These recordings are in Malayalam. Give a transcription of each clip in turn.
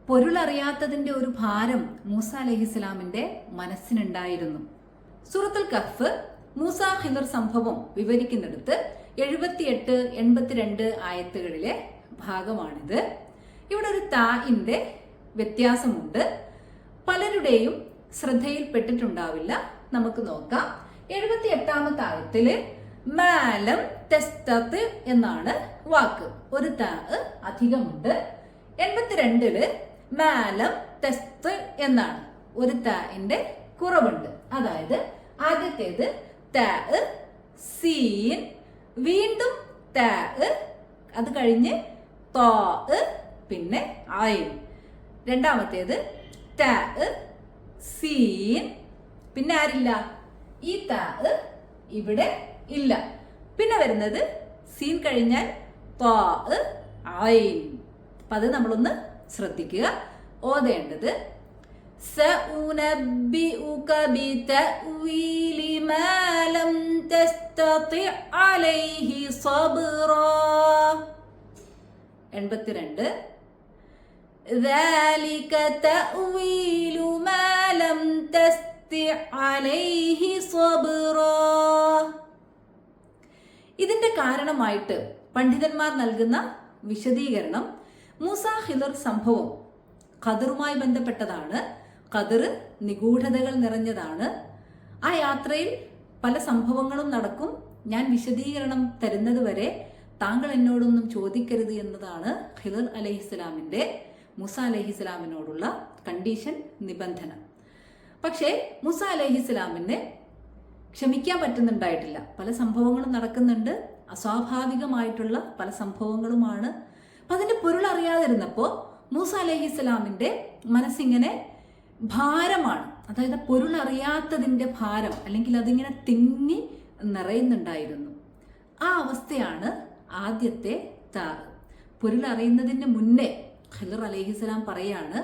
പൊരുളറിയാത്തതിന്റെ ഒരു ഭാരം മൂസ അലൈഹിസ്സലാമിന്റെ മനസ്സിനുണ്ടായിരുന്നു. സൂറത്തുൽ കഹ്ഫ് മൂസ ഖിദർ സംഭവം വിവരിക്കുന്നിടത്ത് 78, 82 ആയത്തുകളിലെ ഭാഗമാണിത്. ഇവിടെ ഒരു താഇന്റെ വ്യത്യാസമുണ്ട്. പലരുടെയും ശ്രദ്ധയിൽപ്പെട്ടിട്ടുണ്ടാവില്ല. നമുക്ക് നോക്കാം. 78ാമത്തെ ആയത്തില് മാലം തെസ്തത്ത് എന്നാണ് വാക്ക്. ഒരു താ അധികമുണ്ട്. 82ല് മാലം തെസ്ത് എന്നാണ്. ഒരു താഇന്റെ കുറവുണ്ട്. അതായത് ആദ്യത്തേത് താ, സീൻ, വീണ്ടും താ, അത് കഴിഞ്ഞ് താ, പിന്നെ ഐൻ. രണ്ടാമത്തേത് താ, സീൻ, പിന്നെ ആരില്ല? ഈ താ ഇവിടെ ഇല്ല. പിന്നെ വരുന്നത് സീൻ കഴിഞ്ഞാൽ താ, ഐൻ. അപ്പൊ അത് നമ്മളൊന്ന് ശ്രദ്ധിക്കുക. ഓതേണ്ടത് سأنبئك بتأويل ما لم تستطع عليه صبرا. 82 ذلك تأويل ما لم تستطع عليه صبرا. ഇതിന്റെ കാരണമായിട്ട് പണ്ഡിതന്മാർ നൽകുന്ന വിശദീകരണം മൂസ ഖിദർ സംഭവം ഖദറുമായി ബന്ധപ്പെട്ടതാണ്. ഖദർ നിഗൂഢതകൾ നിറഞ്ഞതാണ്. ആ യാത്രയിൽ പല സംഭവങ്ങളും നടക്കും. ഞാൻ വിശദീകരണം തരുന്നത് വരെ താങ്കൾ എന്നോടൊന്നും ചോദിക്കരുത് എന്നതാണ് ഖിദർ അലൈഹിസ്സലാമിന്റെ മൂസ അലൈഹിസ്സലാമിനോടുള്ള കണ്ടീഷൻ, നിബന്ധന. പക്ഷേ മൂസ അലൈഹിസ്സലാമിന് ക്ഷമിക്കാൻ പറ്റുന്നുണ്ടായിട്ടില്ല. പല സംഭവങ്ങളും നടക്കുന്നുണ്ട്. അസ്വാഭാവികമായിട്ടുള്ള പല സംഭവങ്ങളുമാണ്. അപ്പം അതിന്റെ പൊരുൾ അറിയാതിരുന്നപ്പോൾ മൂസ അലൈഹിസ്സലാമിന്റെ മനസ്സിങ്ങനെ ഭാരമാണ്. അതായത് പൊരുൾ അറിയാത്തതിന്റെ ഭാരം, അല്ലെങ്കിൽ അതിങ്ങനെ തിങ്ങി നിറയുന്നുണ്ടായിരുന്നു. ആ അവസ്ഥയാണ് ആദ്യത്തെ താ. പൊരുൾ അറിയുന്നതിന് മുന്നേ ഖിദർ അലൈഹിസ്സലാം പറയാണ്,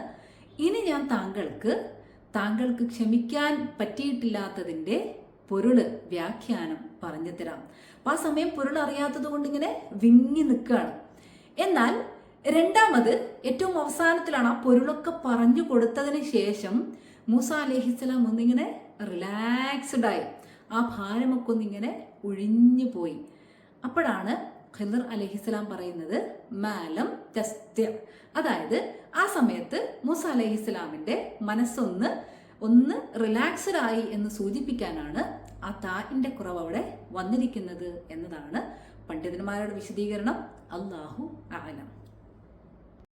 ഇനി ഞാൻ താങ്കൾക്ക് ക്ഷമിക്കാൻ പറ്റിയിട്ടില്ലാത്തതിന്റെ പൊരുള്, വ്യാഖ്യാനം പറഞ്ഞു തരാം. അപ്പൊ ആ സമയം പൊരുൾ അറിയാത്തത് കൊണ്ട് ഇങ്ങനെ വിങ്ങി നിൽക്കുകയാണ്. എന്നാൽ രണ്ടാമത് ഏറ്റവും അവസാനത്തിലാണ് ആ പൊരുളൊക്കെ പറഞ്ഞു കൊടുത്തതിന് ശേഷം മൂസ അലൈഹിസ്സലാം ഒന്നിങ്ങനെ റിലാക്സ്ഡ് ആയി. ആ ഭാരമൊക്കെ ഒന്നിങ്ങനെ ഒഴിഞ്ഞു പോയി. അപ്പോഴാണ് ഖിദർ അലൈഹിസ്സലാം പറയുന്നത് മാലം തസ്തി. അതായത് ആ സമയത്ത് മൂസ അലൈഹിസ്സലാമിന്റെ മനസ്സൊന്ന് റിലാക്സ്ഡ് ആയി എന്ന് സൂചിപ്പിക്കാനാണ് ആ താഇന്റെ കുറവ് അവിടെ വന്നിരിക്കുന്നത് എന്നതാണ് പണ്ഡിതന്മാരുടെ വിശദീകരണം. അല്ലാഹു അഅലം.